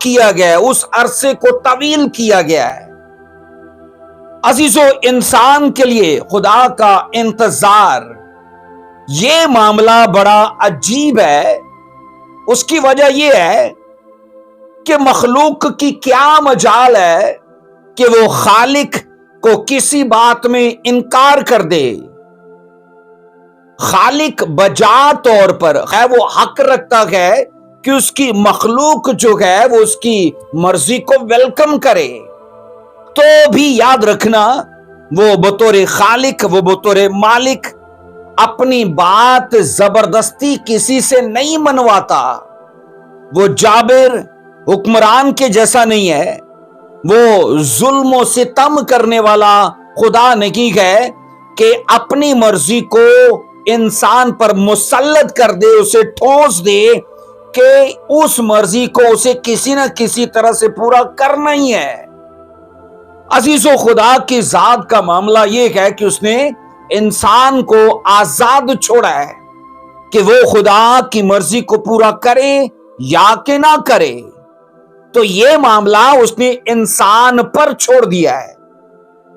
کیا گیا ہے، اس عرصے کو طویل کیا گیا ہے۔ عزیزو، انسان کے لیے خدا کا انتظار، یہ معاملہ بڑا عجیب ہے۔ اس کی وجہ یہ ہے کہ مخلوق کی کیا مجال ہے کہ وہ خالق کو کسی بات میں انکار کر دے۔ خالق بجا طور پر ہے وہ حق رکھتا ہے کہ اس کی مخلوق جو ہے وہ اس کی مرضی کو ویلکم کرے، تو بھی یاد رکھنا وہ بطور خالق، وہ بطور مالک اپنی بات زبردستی کسی سے نہیں منواتا۔ وہ جابر حکمران کے جیسا نہیں ہے، وہ ظلم و ستم کرنے والا خدا نہیں ہے کہ اپنی مرضی کو انسان پر مسلط کر دے، اسے ٹھونس دے کہ اس مرضی کو اسے کسی نہ کسی طرح سے پورا کرنا ہی ہے۔ عزیزو، خدا کی ذات کا معاملہ یہ ہے کہ اس نے انسان کو آزاد چھوڑا ہے کہ وہ خدا کی مرضی کو پورا کرے یا کہ نہ کرے۔ تو یہ معاملہ اس نے انسان پر چھوڑ دیا ہے۔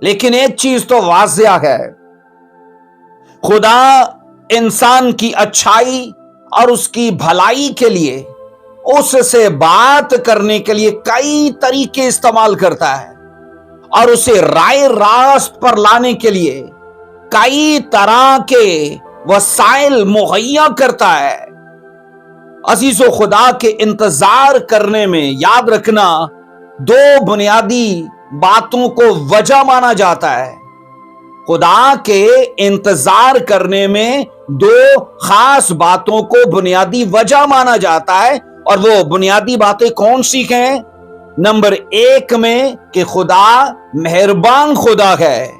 لیکن ایک چیز تو واضح ہے، خدا انسان کی اچھائی اور اس کی بھلائی کے لیے اس سے بات کرنے کے لیے کئی طریقے استعمال کرتا ہے، اور اسے رائے راست پر لانے کے لیے کئی طرح کے وسائل مہیا کرتا ہے۔ عزیزو، خدا کے انتظار کرنے میں یاد رکھنا دو بنیادی باتوں کو وجہ مانا جاتا ہے۔ خدا کے انتظار کرنے میں دو خاص باتوں کو بنیادی وجہ مانا جاتا ہے، اور وہ بنیادی باتیں کون سی ہیں؟ نمبر ایک میں کہ خدا مہربان خدا ہے،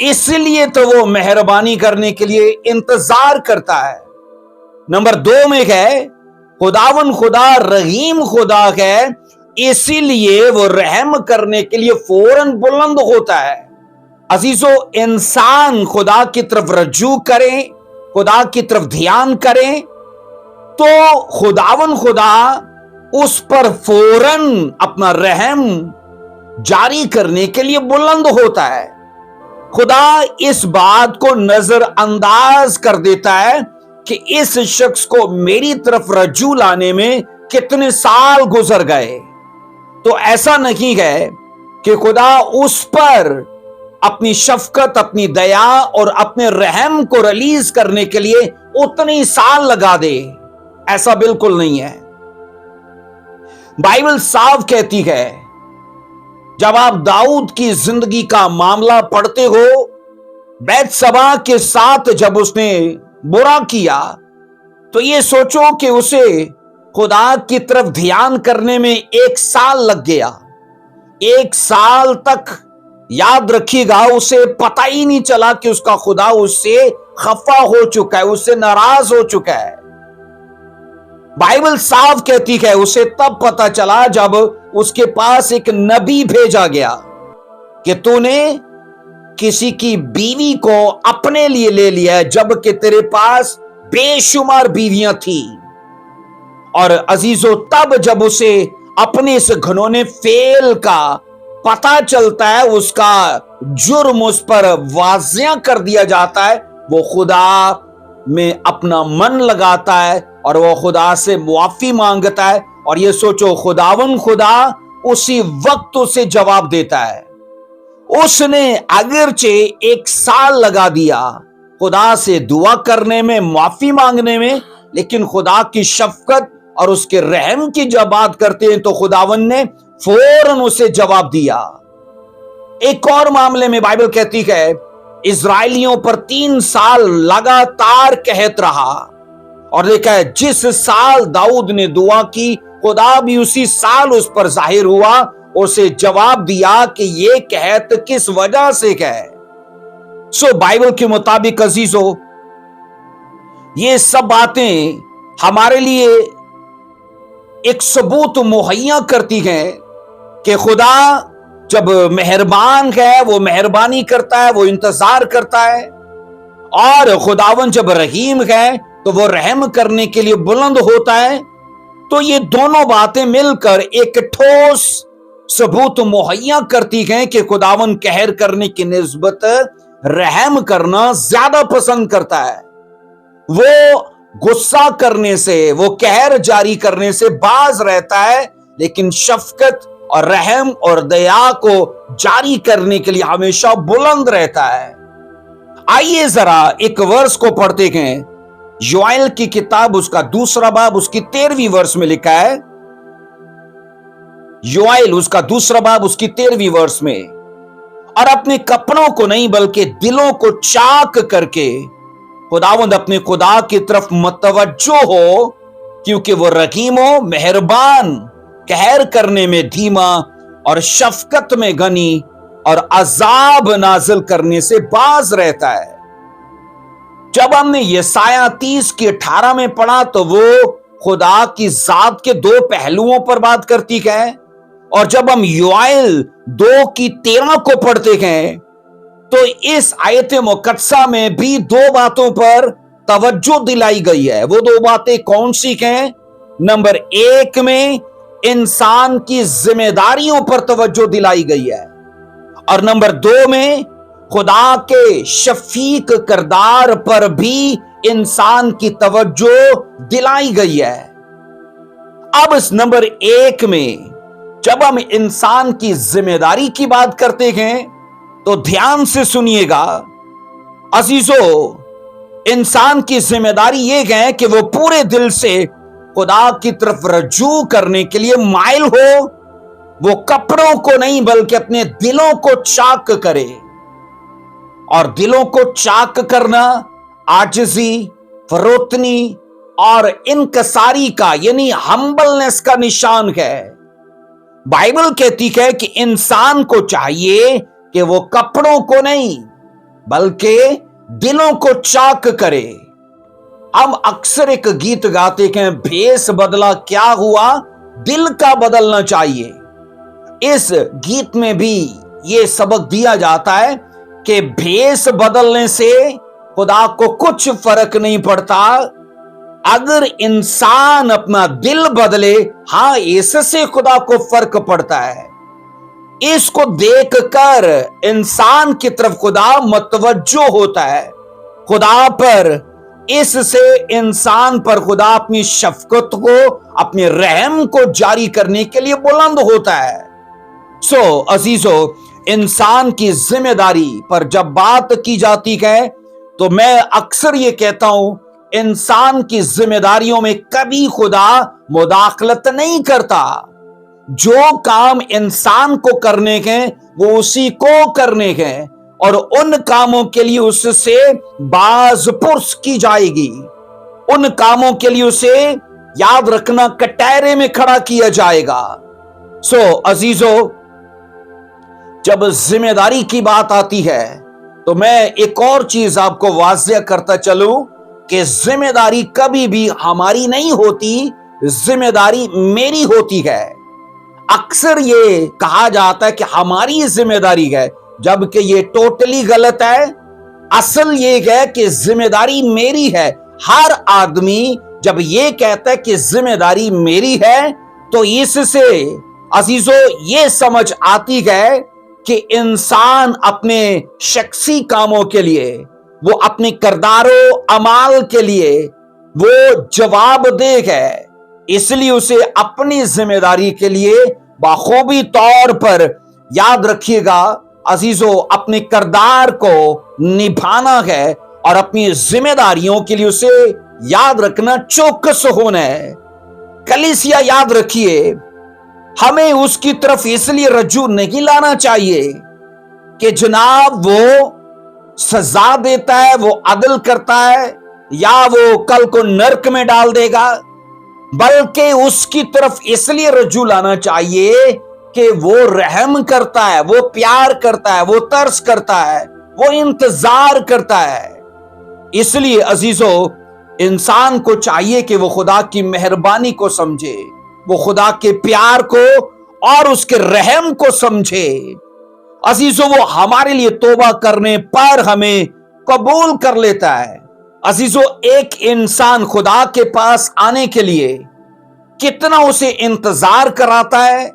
اس لیے تو وہ مہربانی کرنے کے لیے انتظار کرتا ہے۔ نمبر دو میں ہے خداوند خدا رحیم خدا ہے، اسی لیے وہ رحم کرنے کے لیے فوراً بلند ہوتا ہے۔ عزیزو، انسان خدا کی طرف رجوع کریں، خدا کی طرف دھیان کریں، تو خداوند خدا اس پر فوراً اپنا رحم جاری کرنے کے لیے بلند ہوتا ہے۔ خدا اس بات کو نظر انداز کر دیتا ہے کہ اس شخص کو میری طرف رجوع لانے میں کتنے سال گزر گئے، تو ایسا نہیں ہے کہ خدا اس پر اپنی شفقت، اپنی دیا اور اپنے رحم کو ریلیز کرنے کے لیے اتنی سال لگا دے، ایسا بالکل نہیں ہے۔ بائبل صاف کہتی ہے، جب آپ داؤد کی زندگی کا معاملہ پڑھتے ہو، بیت سبا کے ساتھ جب اس نے برا کیا، تو یہ سوچو کہ اسے خدا کی طرف دھیان کرنے میں 1 سال لگ گیا۔ 1 سال تک یاد رکھیے گا، اسے پتہ ہی نہیں چلا کہ اس کا خدا اس سے خفا ہو چکا ہے، اس سے ناراض ہو چکا ہے۔ بائبل صاف کہتی ہے اسے تب پتہ چلا جب اس کے پاس ایک نبی بھیجا گیا کہ تو نے کسی کی بیوی کو اپنے لیے لے لیا جبکہ تیرے پاس بے شمار بیویاں تھیں۔ اور عزیزو، تب جب اسے اپنے اس گھنونے فعل کا پتہ چلتا ہے، اس کا جرم اس پر واضح کر دیا جاتا ہے، وہ خدا میں اپنا من لگاتا ہے اور وہ خدا سے معافی مانگتا ہے، اور یہ سوچو خداوند خدا اسی وقت اسے جواب دیتا ہے۔ اس نے اگرچہ 1 سال لگا دیا خدا سے دعا کرنے میں، معافی مانگنے میں، لیکن خدا کی شفقت اور اس کے رحم کی جب بات کرتے ہیں تو خداوند نے فوراً اسے جواب دیا۔ ایک اور معاملے میں بائبل کہتی ہے اسرائیلیوں پر 3 سال لگاتار قحط رہا، اور دیکھا ہے جس سال داؤد نے دعا کی، خدا بھی اسی سال اس پر ظاہر ہوا، اسے جواب دیا کہ یہ قحط کس وجہ سے ہے۔ بائبل کے مطابق عزیزو، یہ سب باتیں ہمارے لیے ایک ثبوت مہیا کرتی ہیں کہ خدا جب مہربان ہے وہ مہربانی کرتا ہے، وہ انتظار کرتا ہے، اور خداوند جب رحیم ہے تو وہ رحم کرنے کے لیے بلند ہوتا ہے۔ تو یہ دونوں باتیں مل کر ایک ٹھوس ثبوت مہیا کرتی ہیں کہ خداوند قہر کرنے کی نسبت رحم کرنا زیادہ پسند کرتا ہے۔ وہ غصہ کرنے سے، وہ قہر جاری کرنے سے باز رہتا ہے، لیکن شفقت اور رحم اور دیا کو جاری کرنے کے لیے ہمیشہ بلند رہتا ہے۔ آئیے ذرا ایک ورس کو پڑھتے ہیں۔ یوئیل کی کتاب اس کا 2 باب اس کی 13ویں ورس میں لکھا ہے۔ یوئیل اس کا 2 باب اس کی 13ویں ورس میں، اور اپنے کپڑوں کو نہیں بلکہ دلوں کو چاک کر کے خداوند اپنے خدا کی طرف متوجہ ہو، کیونکہ وہ رحیم و مہربان، قہر کرنے میں دھیما اور شفقت میں غنی اور عذاب نازل کرنے سے باز رہتا ہے۔ جب ہم نے یسایہ 30 کی 18 میں پڑھا تو وہ خدا کی ذات کے 2 پہلوؤں پر بات کرتی ہے، اور جب ہم یوئیل 2 کی 13 کو پڑھتے ہیں تو اس آیت مقدسہ میں بھی 2 باتوں پر توجہ دلائی گئی ہے۔ وہ 2 باتیں کون سی ہیں؟ نمبر 1 میں انسان کی ذمہ داریوں پر توجہ دلائی گئی ہے، اور نمبر 2 میں خدا کے شفیق کردار پر بھی انسان کی توجہ دلائی گئی ہے۔ اب اس نمبر 1 میں جب ہم انسان کی ذمہ داری کی بات کرتے ہیں تو دھیان سے سنیے گا عزیزو، انسان کی ذمہ داری یہ ہے کہ وہ پورے دل سے خدا کی طرف رجوع کرنے کے لیے مائل ہو، وہ کپڑوں کو نہیں بلکہ اپنے دلوں کو چاک کرے، اور دلوں کو چاک کرنا عاجزی، فروتنی اور انکساری کا یعنی ہمبلنس کا نشان ہے۔ بائبل کہتی ہے کہ انسان کو چاہیے کہ وہ کپڑوں کو نہیں بلکہ دلوں کو چاک کرے۔ ہم اکثر ایک گیت گاتے ہیں، بھیس بدلا کیا ہوا، دل کا بدلنا چاہیے۔ اس گیت میں بھی یہ سبق دیا جاتا ہے کہ بھیس بدلنے سے خدا کو کچھ فرق نہیں پڑتا، اگر انسان اپنا دل بدلے ہاں اس سے خدا کو فرق پڑتا ہے۔ اس کو دیکھ کر انسان کی طرف خدا متوجہ ہوتا ہے، خدا پر، اس سے انسان پر خدا اپنی شفقت کو، اپنے رحم کو جاری کرنے کے لیے بلند ہوتا ہے۔ سو عزیزو، انسان کی ذمہ داری پر جب بات کی جاتی ہے تو میں اکثر یہ کہتا ہوں، انسان کی ذمہ داریوں میں کبھی خدا مداخلت نہیں کرتا۔ جو کام انسان کو کرنے ہیں وہ اسی کو کرنے ہیں، اور ان کاموں کے لیے اس سے باز پرس کی جائے گی، ان کاموں کے لیے اسے یاد رکھنا کٹہرے میں کھڑا کیا جائے گا۔ سو عزیزو، جب ذمہ داری کی بات آتی ہے تو میں ایک اور چیز آپ کو واضح کرتا چلوں کہ ذمہ داری کبھی بھی ہماری نہیں ہوتی، ذمہ داری میری ہوتی ہے۔ اکثر یہ کہا جاتا ہے کہ ہماری ذمہ داری ہے، جبکہ یہ ٹوٹلی غلط ہے۔ اصل یہ ہے کہ ذمہ داری میری ہے۔ ہر آدمی جب یہ کہتا ہے کہ ذمہ داری میری ہے تو اس سے عزیزو یہ سمجھ آتی ہے کہ انسان اپنے شخصی کاموں کے لیے، وہ اپنے کردار و اعمال کے لیے وہ جواب دہ ہے، اس لیے اسے اپنی ذمہ داری کے لیے بخوبی طور پر یاد رکھیے گا عزیزو، اپنے کردار کو نبھانا ہے اور اپنی ذمہ داریوں کے لیے اسے یاد رکھنا چوکس ہونا ہے۔ کلیسیا یاد رکھیے، ہمیں اس کی طرف اس لیے رجوع نہیں لانا چاہیے کہ جناب وہ سزا دیتا ہے، وہ عدل کرتا ہے، یا وہ کل کو نرک میں ڈال دے گا، بلکہ اس کی طرف اس لیے رجوع لانا چاہیے کہ وہ رحم کرتا ہے، وہ پیار کرتا ہے، وہ ترس کرتا ہے، وہ انتظار کرتا ہے۔ اس لیے عزیزو، انسان کو چاہیے کہ وہ خدا کی مہربانی کو سمجھے، وہ خدا کے پیار کو اور اس کے رحم کو سمجھے۔ عزیزو، وہ ہمارے لیے توبہ کرنے پر ہمیں قبول کر لیتا ہے۔ عزیزو، ایک انسان خدا کے پاس آنے کے لیے کتنا اسے انتظار کراتا ہے.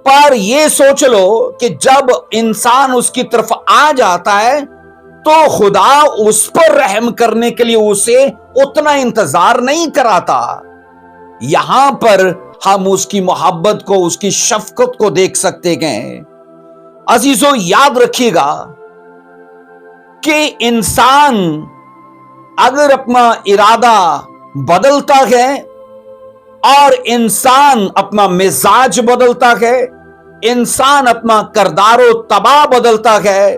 پر یہ سوچ لو کہ جب انسان اس کی طرف آ جاتا ہے تو خدا اس پر رحم کرنے کے لیے اسے اتنا انتظار نہیں کراتا. یہاں پر ہم اس کی محبت کو، اس کی شفقت کو دیکھ سکتے ہیں. عزیزو یاد رکھیے گا کہ انسان اگر اپنا ارادہ بدلتا ہے اور انسان اپنا مزاج بدلتا ہے، انسان اپنا کردار و طبع بدلتا ہے،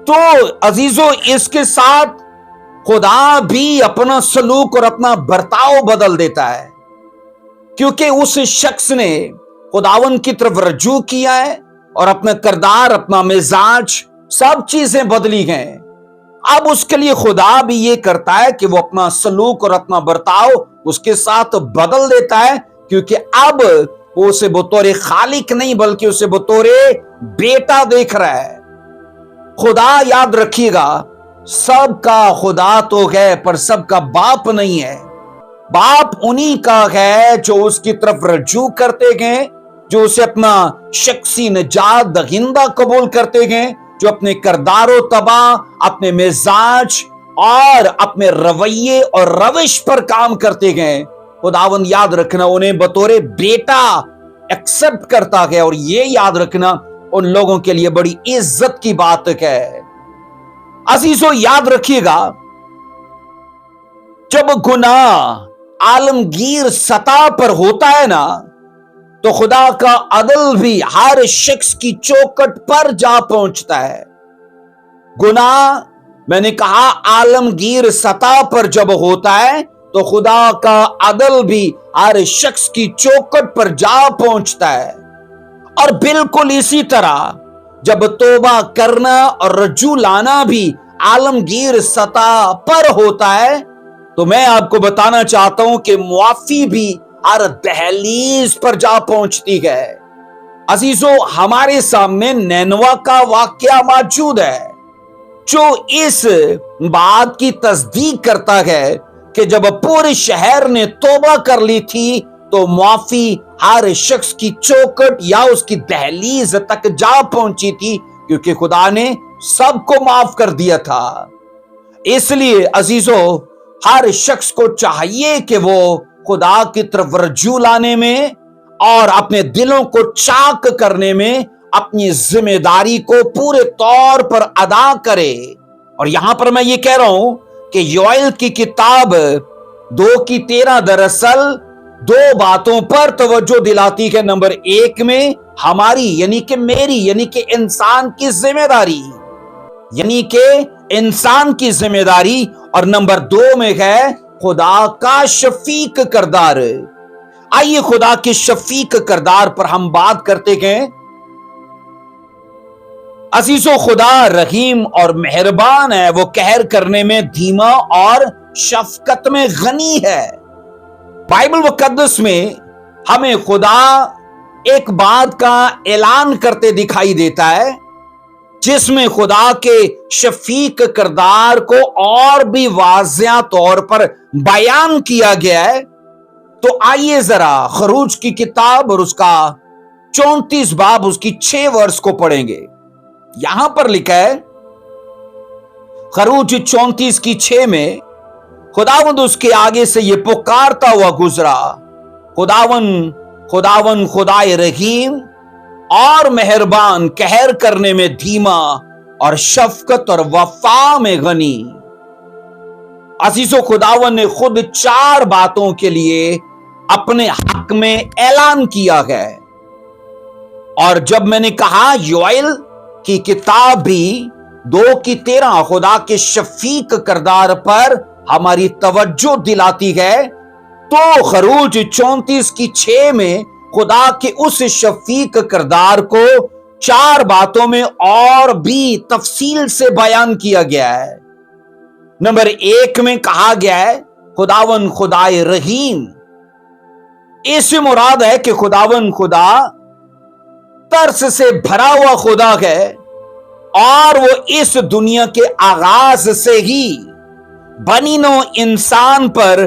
تو عزیزو اس کے ساتھ خدا بھی اپنا سلوک اور اپنا برتاؤ بدل دیتا ہے. کیونکہ اس شخص نے خداوند کی طرف رجوع کیا ہے اور اپنا کردار، اپنا مزاج، سب چیزیں بدلی ہیں. اب اس کے لیے خدا بھی یہ کرتا ہے کہ وہ اپنا سلوک اور اپنا برتاؤ اس کے ساتھ بدل دیتا ہے، کیونکہ اب وہ اسے بطور خالق نہیں بلکہ اسے بطور بیٹا دیکھ رہا ہے. خدا یاد رکھیے گا، سب کا خدا تو ہے پر سب کا باپ نہیں ہے. باپ انہی کا ہے جو اس کی طرف رجوع کرتے ہیں، جو اسے اپنا شخصی نجات دہندہ قبول کرتے ہیں، جو اپنے کردار و طبع، اپنے مزاج اور اپنے رویے اور روش پر کام کرتے ہیں. خداوند یاد رکھنا انہیں بطور بیٹا ایکسپٹ کرتا ہے، اور یہ یاد رکھنا ان لوگوں کے لیے بڑی عزت کی بات ہے. عزیزو یاد رکھیے گا، جب گناہ عالمگیر سطح پر ہوتا ہے نا، تو خدا کا عدل بھی ہر شخص کی چوکٹ پر جا پہنچتا ہے. گناہ میں نے کہا عالمگیر سطح پر جب ہوتا ہے تو خدا کا عدل بھی ہر شخص کی چوکٹ پر جا پہنچتا ہے. اور بالکل اسی طرح جب توبہ کرنا اور رجوع لانا بھی عالمگیر سطح پر ہوتا ہے تو میں آپ کو بتانا چاہتا ہوں کہ معافی بھی ہر دہلیز پر جا پہنچتی ہے. عزیزو ہمارے سامنے نینوا کا واقعہ موجود ہے جو اس بات کی تصدیق کرتا ہے کہ جب پورے شہر نے توبہ کر لی تھی تو معافی ہر شخص کی چوکٹ یا اس کی دہلیز تک جا پہنچی تھی، کیونکہ خدا نے سب کو معاف کر دیا تھا. اس لیے عزیزو ہر شخص کو چاہیے کہ وہ خدا کی طرف رجوع لانے میں اور اپنے دلوں کو چاک کرنے میں اپنی ذمہ داری کو پورے طور پر ادا کرے. اور یہاں پر میں یہ کہہ رہا ہوں کہ یوئیل کی کتاب 2:13 دراصل دو باتوں پر توجہ دلاتی ہے. نمبر 1 میں ہماری یعنی کہ میری یعنی کہ انسان کی ذمہ داری، یعنی کہ انسان کی ذمہ داری، اور نمبر 2 میں ہے خدا کا شفیق کردار. آئیے خدا کے شفیق کردار پر ہم بات کرتے ہیں. عزیزو خدا رحیم اور مہربان ہے، وہ قہر کرنے میں دھیما اور شفقت میں غنی ہے. بائبل مقدس میں ہمیں خدا ایک بات کا اعلان کرتے دکھائی دیتا ہے جس میں خدا کے شفیق کردار کو اور بھی واضح طور پر بیان کیا گیا ہے. تو آئیے ذرا خروج کی کتاب اور اس کا 34 باب اس کی 6 ورس کو پڑھیں گے. یہاں پر لکھا ہے، خروج 34 کی 6 میں خداوند اس کے آگے سے یہ پکارتا ہوا گزرا، خداوند خداوند خدائے رحیم اور مہربان، قہر کرنے میں دھیما اور شفقت اور وفا میں غنی. عزیزو خداوند نے خود 4 باتوں کے لیے اپنے حق میں اعلان کیا ہے. اور جب میں نے کہا یوئیل کی کتاب بھی 2:13 خدا کے شفیق کردار پر ہماری توجہ دلاتی ہے، تو خروج 34 کی 6 میں خدا کے اس شفیق کردار کو 4 باتوں میں اور بھی تفصیل سے بیان کیا گیا ہے. نمبر 1 میں کہا گیا ہے خداوند خدائے رحیم. اس سے مراد ہے کہ خداوند خدا ترس سے بھرا ہوا خدا ہے اور وہ اس دنیا کے آغاز سے ہی بنی نوع انسان پر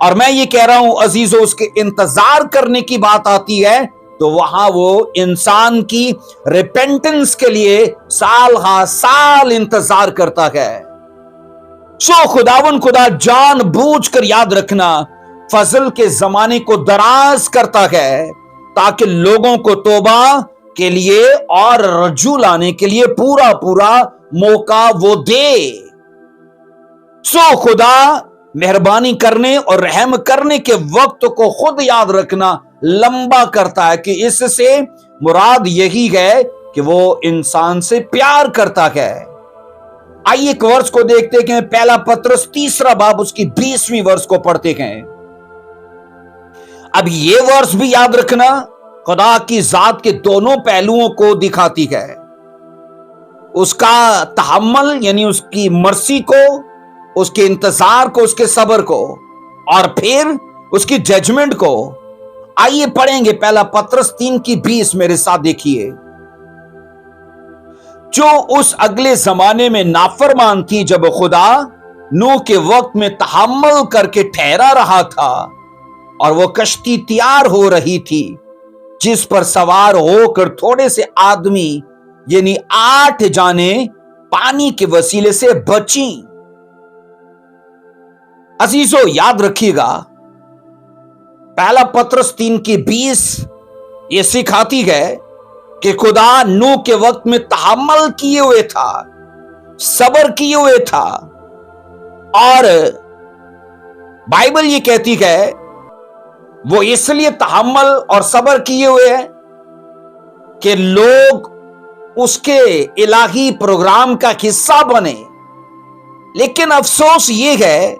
اور میں یہ کہہ رہا ہوں عزیزو، اس کے انتظار کرنے کی بات آتی ہے تو وہاں وہ انسان کی ریپینٹنس کے لیے سال ہا سال انتظار کرتا ہے۔ خدا جان بوجھ کر یاد رکھنا فضل کے زمانے کو دراز کرتا ہے تاکہ لوگوں کو توبہ کے لیے اور رجوع لانے کے لیے پورا موقع وہ دے۔ خدا مہربانی کرنے اور رحم کرنے کے وقت کو خود یاد رکھنا لمبا کرتا ہے کہ اس سے مراد یہی ہے کہ وہ انسان سے پیار کرتا ہے۔ آئیے ایک ورس کو دیکھتے ہیں، پہلا پطرس 3 باب اس کی 20ویں ورس کو پڑھتے ہیں۔ اب یہ ورس بھی یاد رکھنا خدا کی ذات کے دونوں پہلوؤں کو دکھاتی ہے، اس کا تحمل یعنی اس کی مرسی کو، اس کے انتظار کو، اس کے صبر کو، اور پھر اس کی ججمنٹ کو۔ آئیے پڑھیں گے پہلا پطرس 3:20 میرے ساتھ دیکھیے۔ جو اس اگلے زمانے میں نافرمان تھی جب خدا نوح کے وقت میں تحمل کر کے ٹھہرا رہا تھا اور وہ کشتی تیار ہو رہی تھی جس پر سوار ہو کر تھوڑے سے آدمی یعنی 8 جانیں پانی کے وسیلے سے بچیں۔ عزیزو یاد رکھیے گا پہلا پطرس 3:20 یہ سکھاتی ہے کہ خدا نوح کے وقت میں تحمل کیے ہوئے تھا، صبر کیے ہوئے تھا، اور بائبل یہ کہتی ہے وہ اس لیے تحمل اور صبر کیے ہوئے ہیں کہ لوگ اس کے الہی پروگرام کا حصہ بنے۔ لیکن افسوس یہ ہے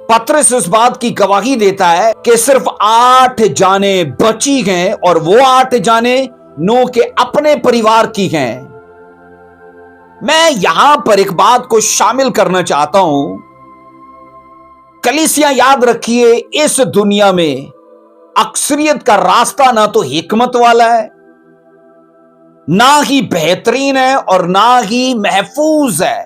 پطرس اس بات کی گواہی دیتا ہے کہ صرف 8 جانیں بچی ہیں اور وہ 8 جانیں نوح کے اپنے پریوار کی ہیں۔ میں یہاں پر ایک بات کو شامل کرنا چاہتا ہوں، کلیسیا یاد رکھیے اس دنیا میں اکثریت کا راستہ نہ تو حکمت والا ہے، نہ ہی بہترین ہے، اور نہ ہی محفوظ ہے۔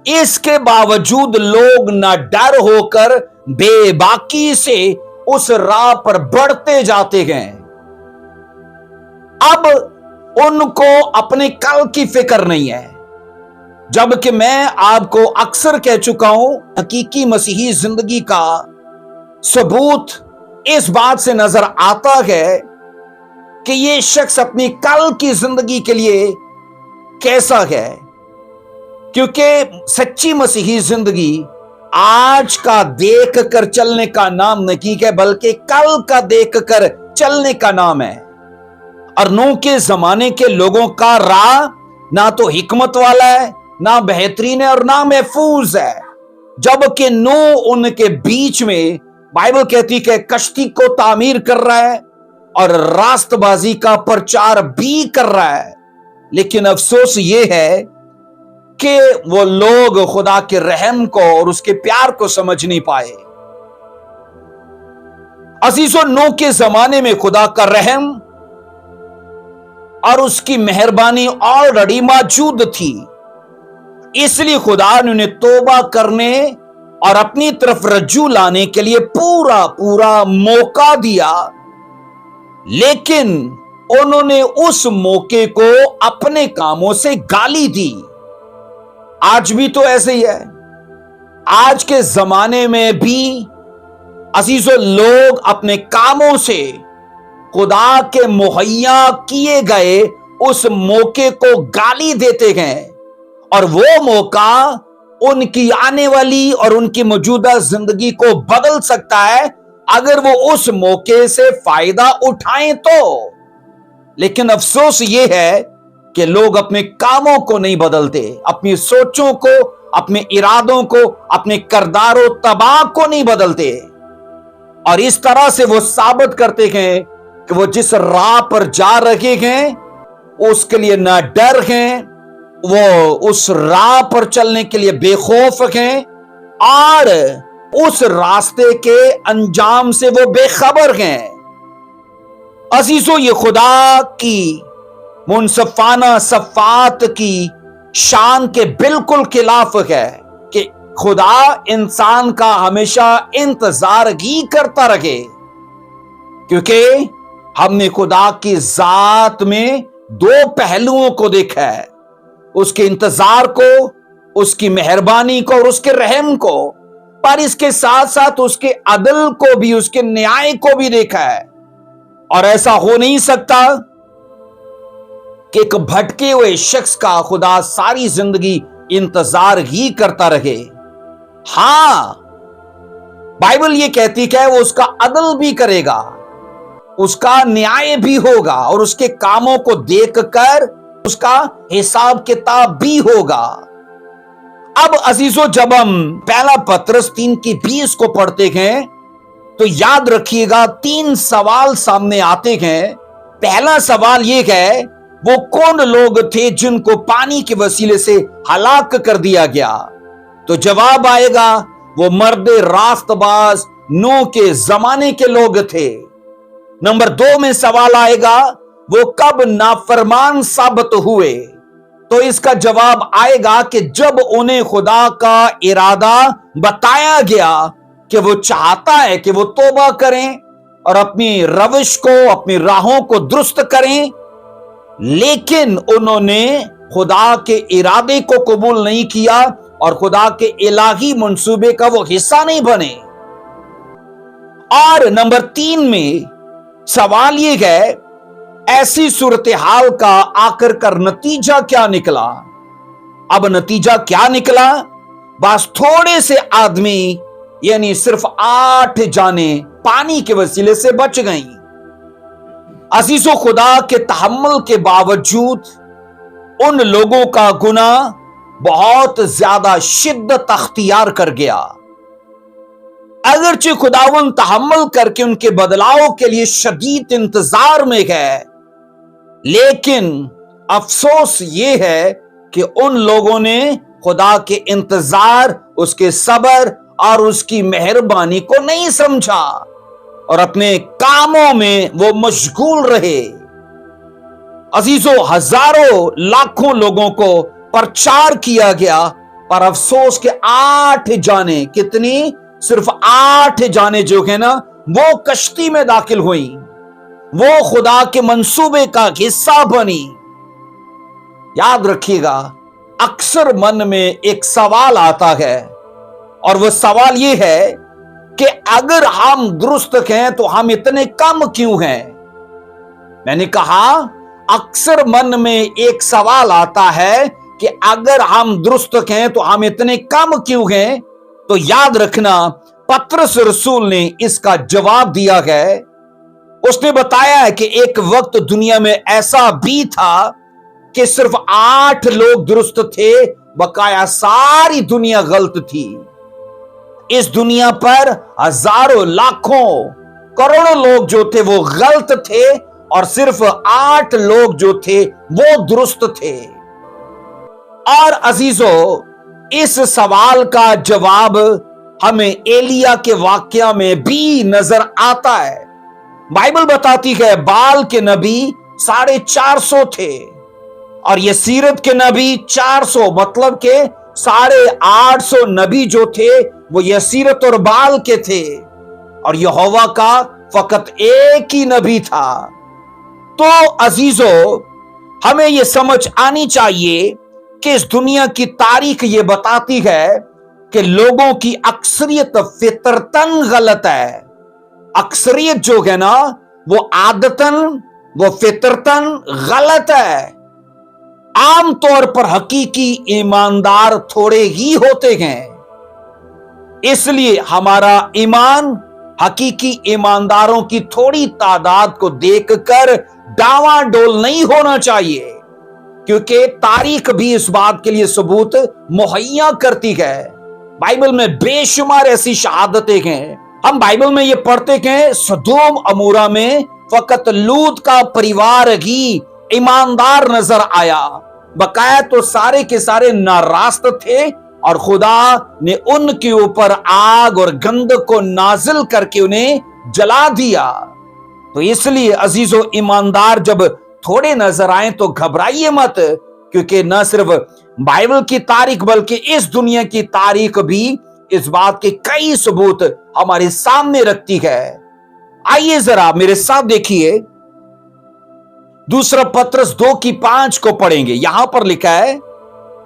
اس کے باوجود لوگ نہ ڈر ہو کر بے باکی سے اس راہ پر بڑھتے جاتے ہیں۔ اب ان کو اپنے کل کی فکر نہیں ہے، جبکہ میں آپ کو اکثر کہہ چکا ہوں حقیقی مسیحی زندگی کا ثبوت اس بات سے نظر آتا ہے کہ یہ شخص اپنی کل کی زندگی کے لیے کیسا ہے، کیونکہ سچی مسیحی زندگی آج کا دیکھ کر چلنے کا نام نہیں ہے بلکہ کل کا دیکھ کر چلنے کا نام ہے۔ اور نوح کے زمانے کے لوگوں کا راہ نہ تو حکمت والا ہے، نہ بہترین ہے، اور نہ محفوظ ہے، جبکہ نوح ان کے بیچ میں بائبل کہتی کہ کشتی کو تعمیر کر رہا ہے اور راست بازی کا پرچار بھی کر رہا ہے۔ لیکن افسوس یہ ہے کہ وہ لوگ خدا کے رحم کو اور اس کے پیار کو سمجھ نہیں پائے۔ عزیزو، نوح کے زمانے میں خدا کا رحم اور اس کی مہربانی آلریڈی موجود تھی، اس لیے خدا نے انہیں توبہ کرنے اور اپنی طرف رجوع لانے کے لیے پورا موقع دیا، لیکن انہوں نے اس موقع کو اپنے کاموں سے گالی دی۔ آج بھی تو ایسے ہی ہے، آج کے زمانے میں بھی عزیزو لوگ اپنے کاموں سے خدا کے مہیا کیے گئے اس موقع کو گالی دیتے ہیں، اور وہ موقع ان کی آنے والی اور ان کی موجودہ زندگی کو بدل سکتا ہے اگر وہ اس موقع سے فائدہ اٹھائیں تو۔ لیکن افسوس یہ ہے کہ لوگ اپنے کاموں کو نہیں بدلتے، اپنی سوچوں کو، اپنے ارادوں کو، اپنے کردار و طباع کو نہیں بدلتے، اور اس طرح سے وہ ثابت کرتے ہیں کہ وہ جس راہ پر جا رہے ہیں اس کے لیے نہ ڈر ہیں، وہ اس راہ پر چلنے کے لیے بے خوف ہیں، اور اس راستے کے انجام سے وہ بے خبر ہیں۔ عزیزو، یہ خدا کی منصفانہ صفات کی شان کے بالکل خلاف ہے کہ خدا انسان کا ہمیشہ انتظار ہی کرتا رہے، کیونکہ ہم نے خدا کی ذات میں دو پہلوؤں کو دیکھا ہے، اس کے انتظار کو، اس کی مہربانی کو اور اس کے رحم کو، پر اس کے ساتھ ساتھ اس کے عدل کو بھی، اس کے نیائے کو بھی دیکھا ہے۔ اور ایسا ہو نہیں سکتا کہ ایک بھٹکے ہوئے شخص کا خدا ساری زندگی انتظار ہی کرتا رہے۔ ہاں، بائبل یہ کہتی کہ وہ اس کا عدل بھی کرے گا، اس کا نیائے بھی ہوگا، اور اس کے کاموں کو دیکھ کر اس کا حساب کتاب بھی ہوگا۔ اب عزیزو، جب ہم پہلا پطرس 3:20 کو پڑھتے ہیں تو یاد رکھیے گا 3 سوال سامنے آتے ہیں۔ پہلا سوال یہ ہے، وہ کون لوگ تھے جن کو پانی کے وسیلے سے ہلاک کر دیا گیا؟ تو جواب آئے گا، وہ مرد راست باز نوح کے زمانے کے لوگ تھے۔ نمبر 2 میں سوال آئے گا، وہ کب نافرمان ثابت ہوئے؟ تو اس کا جواب آئے گا کہ جب انہیں خدا کا ارادہ بتایا گیا کہ وہ چاہتا ہے کہ وہ توبہ کریں اور اپنی روش کو، اپنی راہوں کو درست کریں، لیکن انہوں نے خدا کے ارادے کو قبول نہیں کیا اور خدا کے الہی منصوبے کا وہ حصہ نہیں بنے۔ اور نمبر 3 میں سوال یہ ہے، ایسی صورتحال کا آخر کر نتیجہ کیا نکلا؟ اب نتیجہ کیا نکلا؟ بس تھوڑے سے آدمی، یعنی صرف 8 جانیں پانی کے وسیلے سے بچ گئیں۔ عزیزو، خدا کے تحمل کے باوجود ان لوگوں کا گناہ بہت زیادہ شدت اختیار کر گیا۔ اگرچہ خداوند تحمل کر کے ان کے بدلاؤ کے لیے شدید انتظار میں ہے، لیکن افسوس یہ ہے کہ ان لوگوں نے خدا کے انتظار، اس کے صبر اور اس کی مہربانی کو نہیں سمجھا اور اپنے کاموں میں وہ مشغول رہے۔ عزیزو، ہزاروں لاکھوں لوگوں کو پرچار کیا گیا، پر افسوس کہ 8 جانیں، کتنی؟ صرف 8 جانیں جو ہے نا، وہ کشتی میں داخل ہوئیں، وہ خدا کے منصوبے کا حصہ بنی۔ یاد رکھیے گا، اکثر من میں ایک سوال آتا ہے، اور وہ سوال یہ ہے کہ اگر ہم درست ہیں تو ہم اتنے کم کیوں ہیں؟ میں نے کہا، اکثر من میں ایک سوال آتا ہے کہ اگر ہم درست ہیں تو ہم اتنے کم کیوں ہیں؟ تو یاد رکھنا، پطرس رسول نے اس کا جواب دیا ہے۔ اس نے بتایا ہے کہ ایک وقت دنیا میں ایسا بھی تھا کہ صرف 8 لوگ درست تھے، بقایا ساری دنیا غلط تھی۔ اس دنیا پر ہزاروں، لاکھوں، کروڑوں لوگ جو تھے وہ غلط تھے، اور صرف 8 لوگ جو تھے وہ درست تھے۔ اور عزیزو، اس سوال کا جواب ہمیں ایلیا کے واقعہ میں بھی نظر آتا ہے۔ بائبل بتاتی ہے بال کے نبی 450 تھے، اور یسیرت کے نبی 400، مطلب کہ 850 نبی جو تھے وہ یسیرت اور بال کے تھے، اور یہوہ کا فقط ایک ہی نبی تھا۔ تو عزیزو، ہمیں یہ سمجھ آنی چاہیے کہ اس دنیا کی تاریخ یہ بتاتی ہے کہ لوگوں کی اکثریت فطرتاً غلط ہے۔ اکثریت جو ہے نا، وہ عادتاً، وہ فطرتاً غلط ہے۔ عام طور پر حقیقی ایماندار تھوڑے ہی ہوتے ہیں، اس لیے ہمارا ایمان حقیقی ایمانداروں کی تھوڑی تعداد کو دیکھ کر ڈاواں ڈول نہیں ہونا چاہیے، کیونکہ تاریخ بھی اس بات کے لیے ثبوت مہیا کرتی ہے۔ بائبل میں بے شمار ایسی شہادتیں ہیں۔ ہم بائبل میں یہ پڑھتے ہیں سدوم عمورہ میں فقط لوط کا پریوار ہی ایماندار نظر آیا، بقایا تو سارے کے سارے ناراست تھے، اور خدا نے ان کے اوپر آگ اور گندک کو نازل کر کے انہیں جلا دیا۔ تو اس لیے عزیزو، ایماندار جب تھوڑے نظر آئیں تو گھبرائیے مت، کیونکہ نہ صرف بائبل کی تاریخ بلکہ اس دنیا کی تاریخ بھی اس بات کے کئی ثبوت ہمارے سامنے رکھتی ہے۔ آئیے ذرا میرے ساتھ دیکھیے، دوسرا پطرس 2:5 کو پڑھیں گے۔ یہاں پر لکھا ہے،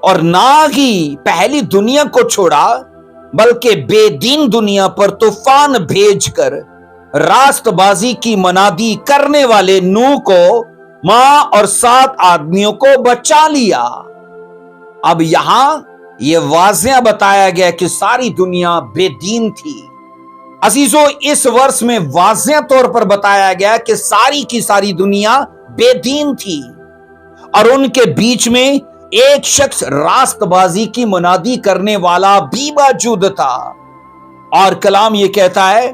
اور نہ ہی پہلی دنیا کو چھوڑا بلکہ بے دین دنیا پر طوفان بھیج کر راست بازی کی منادی کرنے والے نوح کو، ماں اور 7 آدمیوں کو بچا لیا۔ اب یہاں یہ واضح بتایا گیا کہ ساری دنیا بے دین تھی۔ عزیزو، اس ورس میں واضح طور پر بتایا گیا کہ ساری کی ساری دنیا بے دین تھی، اور ان کے بیچ میں ایک شخص راست بازی کی منادی کرنے والا بھی موجود تھا۔ اور کلام یہ کہتا ہے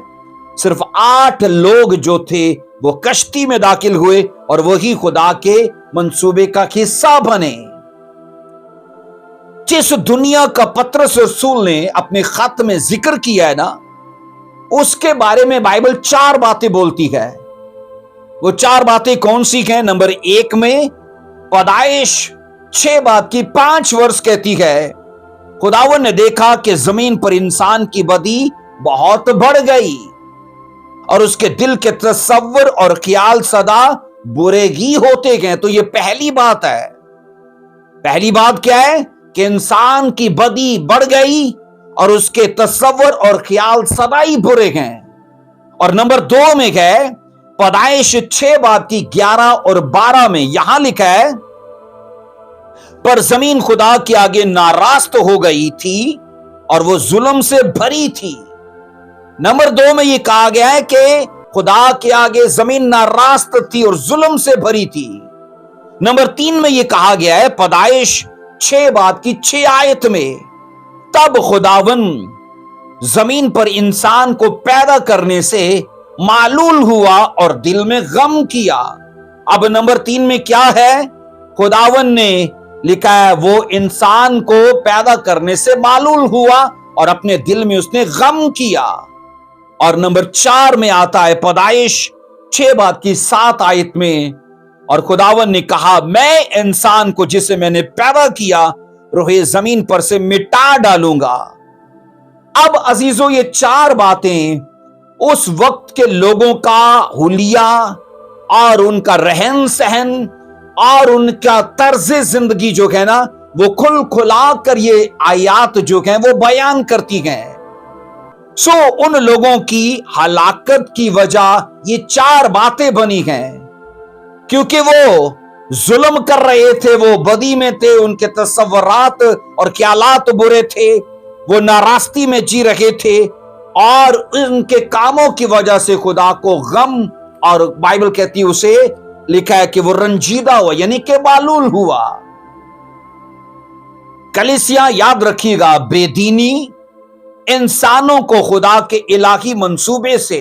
صرف 8 لوگ جو تھے وہ کشتی میں داخل ہوئے اور وہی خدا کے منصوبے کا حصہ بنے۔ جس دنیا کا پطرس رسول نے اپنے خط میں ذکر کیا ہے نا، اس کے بارے میں بائبل 4 باتیں بولتی ہے۔ وہ 4 باتیں کون سی ہیں؟ نمبر 1 میں پیدائش 6:5 ورس کہتی ہے، خداوند نے دیکھا کہ زمین پر انسان کی بدی بہت بڑھ گئی اور اس کے دل کے تصور اور خیال سدا برے ہی ہوتے گئے۔ تو یہ پہلی بات ہے۔ پہلی بات کیا ہے؟ کہ انسان کی بدی بڑھ گئی اور اس کے تصور اور خیال سدا ہی برے ہیں۔ اور نمبر 2 میں ہے پیدائش 6:11 اور 12 میں، یہاں لکھا ہے، پر زمین خدا کے آگے ناراست ہو گئی تھی اور وہ ظلم سے بھری تھی۔ نمبر 2 میں یہ کہا گیا ہے کہ خدا کے آگے زمین ناراست تھی اور ظلم سے بھری تھی۔ نمبر 3 میں یہ کہا گیا ہے پیدائش 6:6 میں، تب خداوند زمین پر انسان کو پیدا کرنے سے معلول ہوا اور دل میں غم کیا۔ اب نمبر 3 میں کیا ہے؟ خداوند نے لکھا ہے وہ انسان کو پیدا کرنے سے معلول ہوا اور اپنے دل میں اس نے غم کیا۔ اور نمبر 4 میں آتا ہے پیدائش 6:7 میں، اور خداوند نے کہا میں انسان کو جسے میں نے پیدا کیا روح زمین پر سے مٹا ڈالوں گا۔ اب عزیزو، یہ 4 باتیں اس وقت کے لوگوں کا حلیہ اور ان کا رہن سہن اور ان کا طرز زندگی جو ہے نا، وہ کھل کھلا کر یہ آیات جو ہیں وہ بیان کرتی ہیں۔ ان لوگوں کی ہلاکت کی وجہ یہ 4 باتیں بنی ہیں، کیونکہ وہ ظلم کر رہے تھے، وہ بدی میں تھے، ان کے تصورات اور خیالات برے تھے، وہ ناراستی میں جی رہے تھے، اور ان کے کاموں کی وجہ سے خدا کو غم، اور بائبل کہتی ہے اسے لکھا ہے کہ وہ رنجیدہ ہوا، یعنی کہ معلول ہوا۔ کلیسیا یاد رکھیے گا، بے دینی انسانوں کو خدا کے الہی منصوبے سے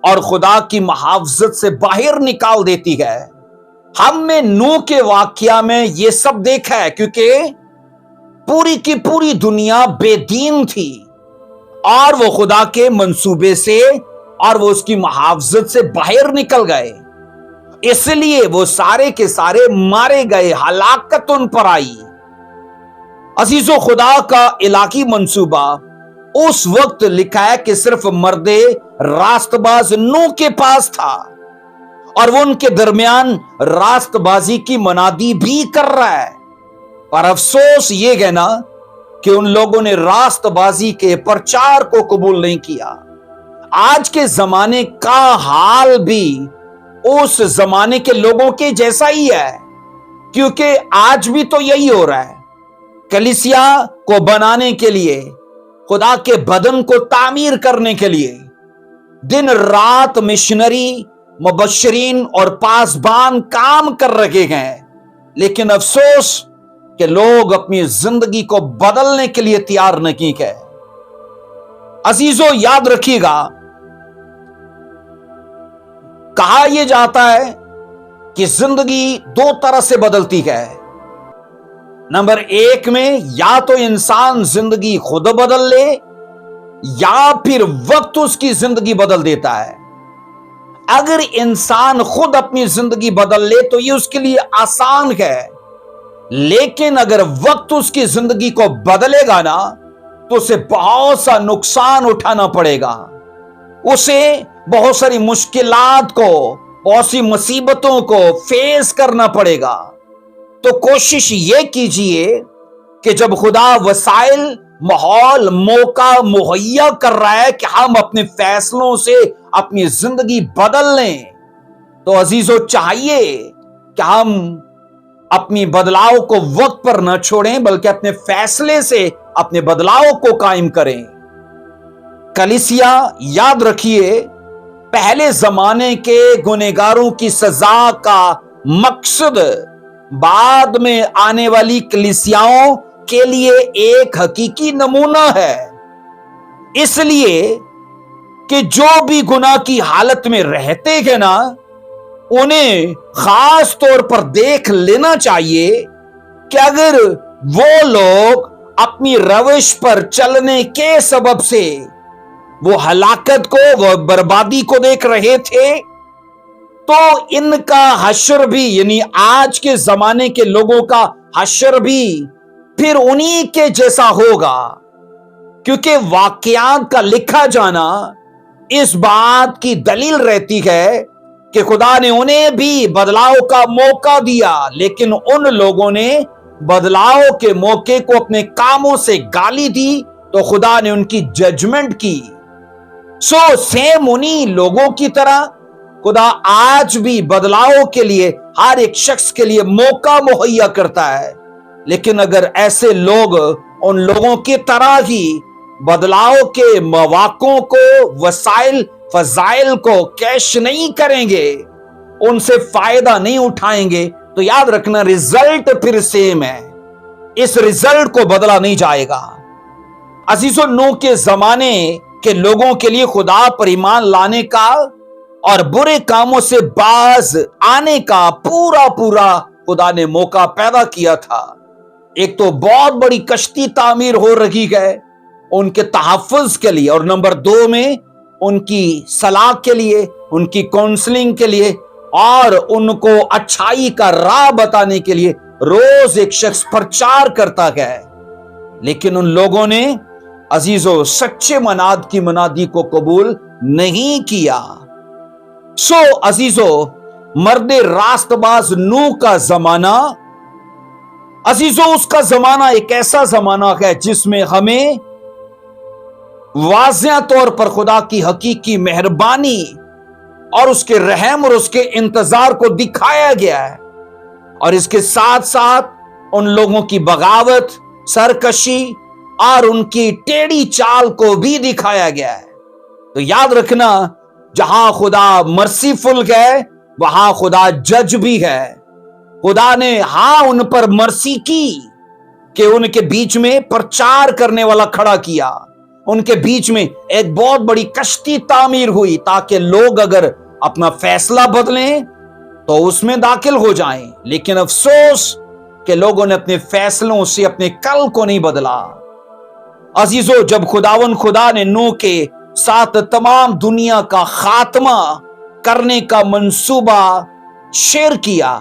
اور خدا کی محافظت سے باہر نکال دیتی ہے۔ ہم نے نوح کے واقعہ میں یہ سب دیکھا ہے، کیونکہ پوری کی پوری دنیا بے دین تھی اور وہ خدا کے منصوبے سے اور وہ اس کی محافظت سے باہر نکل گئے، اس لیے وہ سارے کے سارے مارے گئے، ہلاکت ان پر آئی۔ عزیزو، خدا کا الہی منصوبہ اس وقت لکھا ہے کہ صرف مرد راست باز نوح کے پاس تھا، اور وہ ان کے درمیان راست بازی کی منادی بھی کر رہا ہے۔ پر افسوس یہ ہے نا کہ ان لوگوں نے راست بازی کے پرچار کو قبول نہیں کیا۔ آج کے زمانے کا حال بھی اس زمانے کے لوگوں کے جیسا ہی ہے، کیونکہ آج بھی تو یہی ہو رہا ہے۔ کلیسیا کو بنانے کے لیے، خدا کے بدن کو تعمیر کرنے کے لیے دن رات مشنری، مبشرین اور پاسبان کام کر رہے ہیں، لیکن افسوس کہ لوگ اپنی زندگی کو بدلنے کے لیے تیار نہیں ہے۔ عزیزو، یاد رکھیے گا، کہا یہ جاتا ہے کہ زندگی 2 طرح سے بدلتی ہے۔ نمبر 1 میں یا تو انسان زندگی خود بدل لے یا پھر وقت اس کی زندگی بدل دیتا ہے۔ اگر انسان خود اپنی زندگی بدل لے تو یہ اس کے لیے آسان ہے، لیکن اگر وقت اس کی زندگی کو بدلے گا نا تو اسے بہت سا نقصان اٹھانا پڑے گا، اسے بہت ساری مشکلات کو، بہت سی مصیبتوں کو فیس کرنا پڑے گا۔ تو کوشش یہ کیجئے کہ جب خدا وسائل، ماحول، موقع مہیا کر رہا ہے کہ ہم اپنے فیصلوں سے اپنی زندگی بدل لیں، تو عزیزو چاہیے کہ ہم اپنی بدلاؤ کو وقت پر نہ چھوڑیں بلکہ اپنے فیصلے سے اپنے بدلاؤ کو قائم کریں۔ کلیسیا یاد رکھیے، پہلے زمانے کے گنہگاروں کی سزا کا مقصد بعد میں آنے والی کلیسیاؤں کے لیے ایک حقیقی نمونہ ہے، اس لیے کہ جو بھی گناہ کی حالت میں رہتے ہیں نا، انہیں خاص طور پر دیکھ لینا چاہیے کہ اگر وہ لوگ اپنی روش پر چلنے کے سبب سے وہ ہلاکت کو، وہ بربادی کو دیکھ رہے تھے، تو ان کا حشر بھی، یعنی آج کے زمانے کے لوگوں کا حشر بھی پھر انہی کے جیسا ہوگا، کیونکہ واقعات کا لکھا جانا اس بات کی دلیل رہتی ہے کہ خدا نے انہیں بھی بدلاؤ کا موقع دیا، لیکن ان لوگوں نے بدلاؤ کے موقع کو اپنے کاموں سے گالی دی تو خدا نے ان کی ججمنٹ کی۔ سیم انہی لوگوں کی طرح خدا آج بھی بدلاؤ کے لیے ہر ایک شخص کے لیے موقع مہیا کرتا ہے، لیکن اگر ایسے لوگ ان لوگوں کی طرح ہی بدلاؤ کے مواقع کو، وسائل، فضائل کو کیش نہیں کریں گے، ان سے فائدہ نہیں اٹھائیں گے، تو یاد رکھنا ریزلٹ پھر سیم ہے، اس ریزلٹ کو بدلا نہیں جائے گا۔ عزیزو، نوح کے زمانے کے لوگوں کے لیے خدا پر ایمان لانے کا اور برے کاموں سے باز آنے کا پورا خدا نے موقع پیدا کیا تھا۔ ایک تو بہت بڑی کشتی تعمیر ہو رہی ہے ان کے تحفظ کے لیے، اور نمبر 2 میں ان کی صلاح کے لیے، ان کی کونسلنگ کے لیے، اور ان کو اچھائی کا راہ بتانے کے لیے روز ایک شخص پرچار کرتا ہے، لیکن ان لوگوں نے عزیزو سچے مناد کی منادی کو قبول نہیں کیا۔ عزیزو، مرد راست باز نوح کا زمانہ، عزیزو اس کا زمانہ ایک ایسا زمانہ ہے جس میں ہمیں واضح طور پر خدا کی حقیقی مہربانی اور اس کے رحم اور اس کے انتظار کو دکھایا گیا ہے، اور اس کے ساتھ ساتھ ان لوگوں کی بغاوت، سرکشی اور ان کی ٹیڑھی چال کو بھی دکھایا گیا ہے۔ تو یاد رکھنا، جہاں خدا مرسیفل ہے وہاں خدا جج بھی ہے۔ خدا نے ان پر مرسی کی کہ ان کے بیچ میں پرچار کرنے والا کھڑا کیا، ان کے بیچ میں ایک بہت بڑی کشتی تعمیر ہوئی تاکہ لوگ اگر اپنا فیصلہ بدلیں تو اس میں داخل ہو جائیں، لیکن افسوس کہ لوگوں نے اپنے فیصلوں سے اپنے کل کو نہیں بدلا۔ عزیزو، جب خدا نے نوح کے ساتھ تمام دنیا کا خاتمہ کرنے کا منصوبہ شیئر کیا،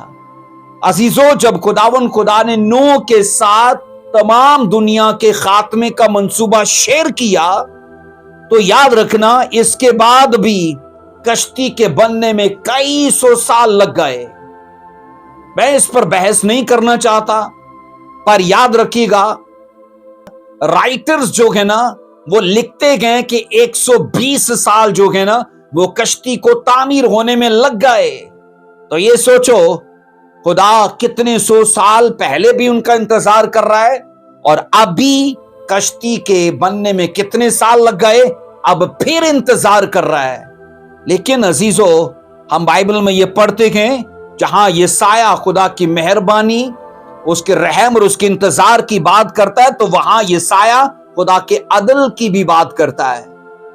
عزیزو جب خدا نے نوح کے ساتھ تمام دنیا کے خاتمے کا منصوبہ شیئر کیا، تو یاد رکھنا اس کے بعد بھی کشتی کے بننے میں کئی سو سال لگ گئے۔ میں اس پر بحث نہیں کرنا چاہتا، پر یاد رکھیے گا، رائٹرز جو ہے نا وہ لکھتے گئے کہ 120 سال جو ہے نا وہ کشتی کو تعمیر ہونے میں لگ گئے۔ تو یہ سوچو، خدا کتنے سو سال پہلے بھی ان کا انتظار کر رہا ہے، اور ابھی کشتی کے بننے میں کتنے سال لگ گئے، اب پھر انتظار کر رہا ہے۔ لیکن عزیزو، ہم بائبل میں یہ پڑھتے ہیں، جہاں یہ سایہ خدا کی مہربانی، اس کے رحم اور اس کے انتظار کی بات کرتا ہے، تو وہاں یہ سایہ خدا کے عدل کی بھی بات کرتا ہے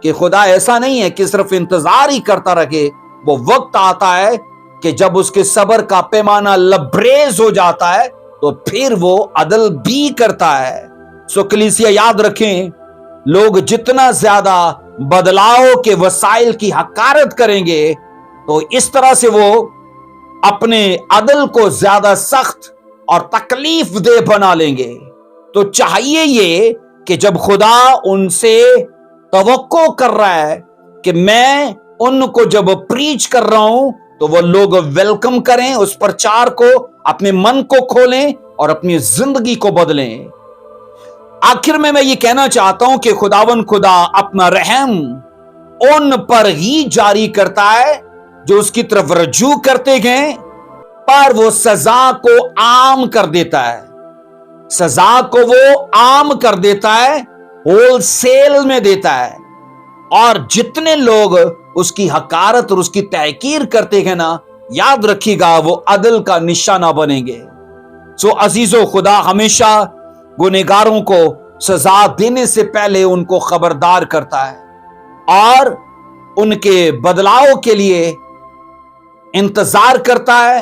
کہ خدا ایسا نہیں ہے کہ صرف انتظار ہی کرتا رہے، وہ وقت آتا ہے کہ جب اس کے صبر کا پیمانہ لبریز ہو جاتا ہے تو پھر وہ عدل بھی کرتا ہے۔ کلیسیا یاد رکھیں، لوگ جتنا زیادہ بدلاؤ کے وسائل کی حقارت کریں گے تو اس طرح سے وہ اپنے عدل کو زیادہ سخت اور تکلیف دہ بنا لیں گے. تو چاہیے یہ کہ جب خدا ان سے توقع کر رہا ہے کہ میں ان کو جب پریچ کر رہا ہوں تو وہ لوگ ویلکم کریں اس پرچار کو، اپنے من کو کھولیں اور اپنی زندگی کو بدلیں. آخر میں یہ کہنا چاہتا ہوں کہ خداوند خدا اپنا رحم ان پر ہی جاری کرتا ہے جو اس کی طرف رجوع کرتے گئے، پر وہ سزا کو عام کر دیتا ہے. سزا کو وہ عام کر دیتا ہے، ہول سیل میں دیتا ہے. اور جتنے لوگ اس کی حقارت اور اس کی تحقیر کرتے ہیں نا، یاد رکھیے گا وہ عدل کا نشانہ بنیں گے. سو عزیزو، خدا ہمیشہ گنہگاروں کو سزا دینے سے پہلے ان کو خبردار کرتا ہے اور ان کے بدلاؤ کے لیے انتظار کرتا ہے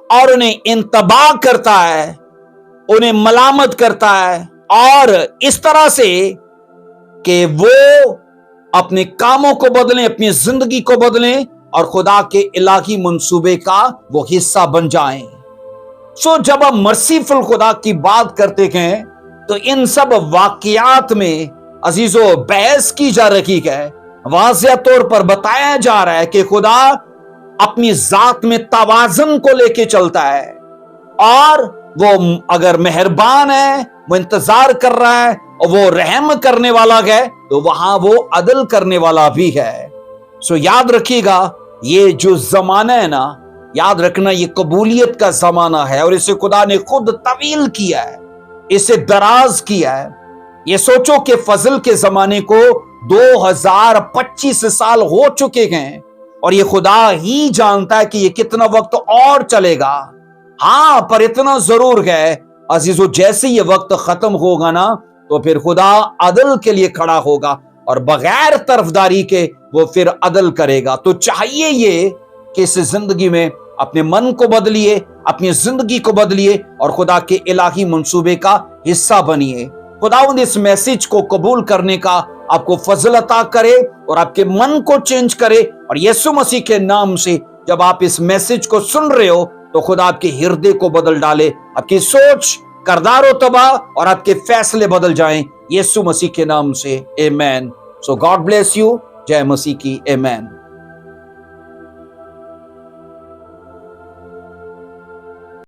اور انہیں انتباہ کرتا ہے، انہیں ملامت کرتا ہے، اور اس طرح سے کہ وہ اپنے کاموں کو بدلیں، اپنی زندگی کو بدلیں اور خدا کے الہی منصوبے کا وہ حصہ بن جائیں. سو جب ہم مرسیفل خدا کی بات کرتے ہیں تو ان سب واقعات میں عزیزو بحث کی جا رہی ہے، واضح طور پر بتایا جا رہا ہے کہ خدا اپنی ذات میں توازن کو لے کے چلتا ہے، اور وہ اگر مہربان ہے، وہ انتظار کر رہا ہے اور وہ رحم کرنے والا ہے تو وہاں وہ عدل کرنے والا بھی ہے. سو یاد رکھیے گا یہ جو زمانہ ہے نا، یاد رکھنا یہ قبولیت کا زمانہ ہے اور اسے خدا نے خود طویل کیا ہے، اسے دراز کیا ہے. یہ سوچو کہ فضل کے زمانے کو 2025 سال ہو چکے ہیں اور یہ خدا ہی جانتا ہے کہ یہ کتنا وقت اور چلے گا. ہاں، پر اتنا ضرور ہے عزیزو، جیسے یہ وقت ختم ہوگا نا تو پھر خدا عدل کے لیے کھڑا ہوگا اور بغیر طرفداری کے وہ پھر عدل کرے گا. تو چاہیے یہ کہ اس زندگی میں اپنے من کو بدلیے، اپنی زندگی کو بدلیے اور خدا کے الہی منصوبے کا حصہ بنیے. خداوند اس میسج کو قبول کرنے کا آپ کو فضل عطا کرے اور آپ کے من کو چینج کرے، اور یسوع مسیح کے نام سے جب آپ اس میسج کو سن رہے ہو تو خدا آپ کے ہردے کو بدل ڈالے، آپ کی سوچ، کردار و طبع اور آپ کے فیصلے بدل جائیں یسوع مسیح کے نام سے. آمین. So God bless you. جے مسیح کی. آمین.